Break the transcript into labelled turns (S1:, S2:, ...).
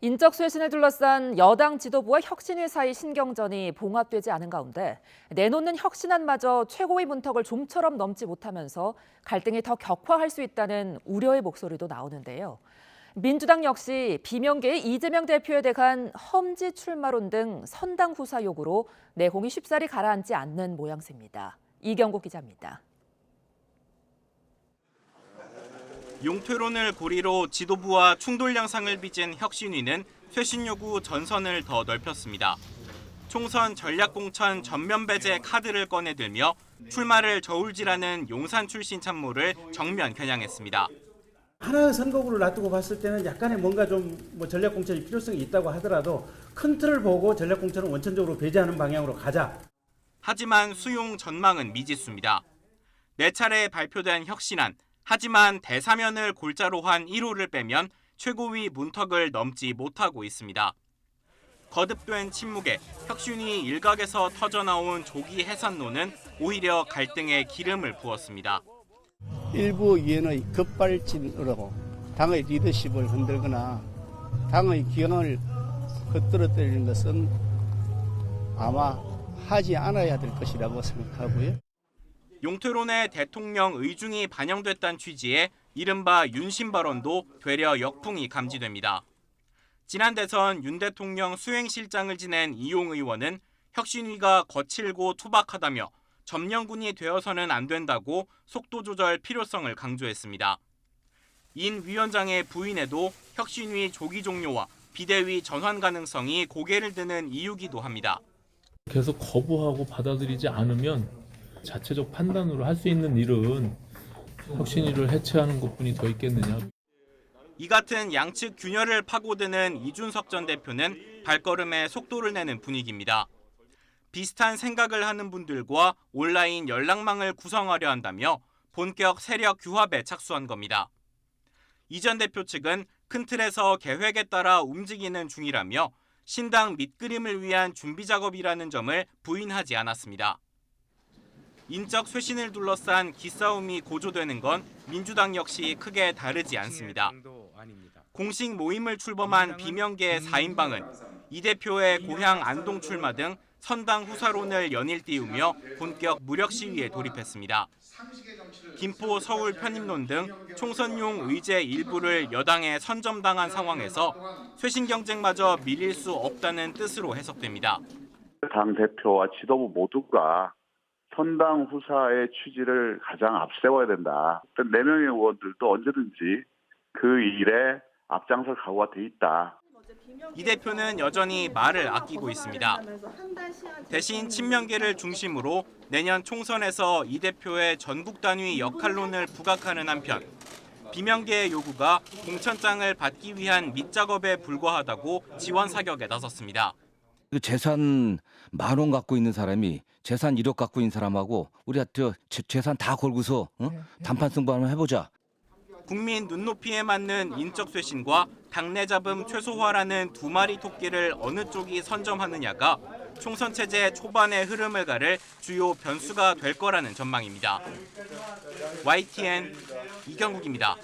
S1: 인적 쇄신을 둘러싼 여당 지도부와 혁신위 사이 신경전이 봉합되지 않은 가운데 내놓는 혁신안마저 최고위 문턱을 좀처럼 넘지 못하면서 갈등이 더 격화할 수 있다는 우려의 목소리도 나오는데요. 민주당 역시 비명계의 이재명 대표에 대한 험지 출마론 등 선당 후사 요구로 내홍이 쉽사리 가라앉지 않는 모양새입니다. 이경국 기자입니다.
S2: 용퇴론을 고리로 지도부와 충돌 양상을 빚은 혁신위는 쇄신 요구 전선을 더 넓혔습니다. 총선 전략공천 전면 배제 카드를 꺼내들며 출마를 저울질하는 용산 출신 참모를 정면 겨냥했습니다.
S3: 하나의 선거구를 놔두고 봤을 때는 약간의 뭔가 좀 전략공천이 필요성이 있다고 하더라도 큰 틀을 보고 전략공천을 원천적으로 배제하는 방향으로 가자.
S2: 하지만 수용 전망은 미지수입니다. 4차례 발표된 혁신안, 하지만 대사면을 골자로 한 1호를 빼면 최고위 문턱을 넘지 못하고 있습니다. 거듭된 침묵에 혁신위 일각에서 터져나온 조기 해산론은 오히려 갈등에 기름을 부었습니다.
S4: 일부 의원의 급발진으로 당의 리더십을 흔들거나 당의 기강을 겉들어뜨리는 것은 아마 하지 않아야 될 것이라고 생각하고요.
S2: 용퇴론의 대통령 의중이 반영됐다는 취지의 이른바 윤심 발언도 되려 역풍이 감지됩니다. 지난 대선 윤 대통령 수행실장을 지낸 이용 의원은 혁신위가 거칠고 투박하다며 점령군이 되어서는 안 된다고 속도 조절 필요성을 강조했습니다. 인 위원장의 부인에도 혁신위 조기 종료와 비대위 전환 가능성이 고개를 드는 이유기도 합니다.
S5: 계속 거부하고 받아들이지 않으면 자체적 판단으로 할 수 있는 일은 혁신위를 해체하는 것뿐이 더 있겠느냐.
S2: 이 같은 양측 균열을 파고드는 이준석 전 대표는 발걸음에 속도를 내는 분위기입니다. 비슷한 생각을 하는 분들과 온라인 연락망을 구성하려 한다며 본격 세력 규합에 착수한 겁니다. 이 전 대표 측은 큰 틀에서 계획에 따라 움직이는 중이라며 신당 밑그림을 위한 준비 작업이라는 점을 부인하지 않았습니다. 인적 쇄신을 둘러싼 기싸움이 고조되는 건 민주당 역시 크게 다르지 않습니다. 공식 모임을 출범한 비명계 4인방은 이 대표의 고향 안동 출마 등 선당 후사론을 연일 띄우며 본격 무력 시위에 돌입했습니다. 김포 서울 편입론 등 총선용 의제 일부를 여당에 선점당한 상황에서 쇄신 경쟁마저 밀릴 수 없다는 뜻으로 해석됩니다.
S6: 당 대표와 지도부 모두가 선당 후사의 취지를 가장 앞세워야 된다. 4명의 의원들도 언제든지 그 일에 앞장설 각오가 돼 있다.
S2: 이 대표는 여전히 말을 아끼고 있습니다. 대신 친명계를 중심으로 내년 총선에서 이 대표의 전국 단위 역할론을 부각하는 한편 비명계의 요구가 공천장을 받기 위한 밑작업에 불과하다고 지원 사격에 나섰습니다.
S7: 재산 10,000원 갖고 있는 사람이 재산 1억 갖고 있는 사람하고 우리가 재산 다 걸고서 단판 승부 한번 해보자.
S2: 국민 눈높이에 맞는 인적 쇄신과 당내 잡음 최소화라는 두 마리 토끼를 어느 쪽이 선점하느냐가 총선 체제 초반의 흐름을 가를 주요 변수가 될 거라는 전망입니다. YTN 이경국입니다.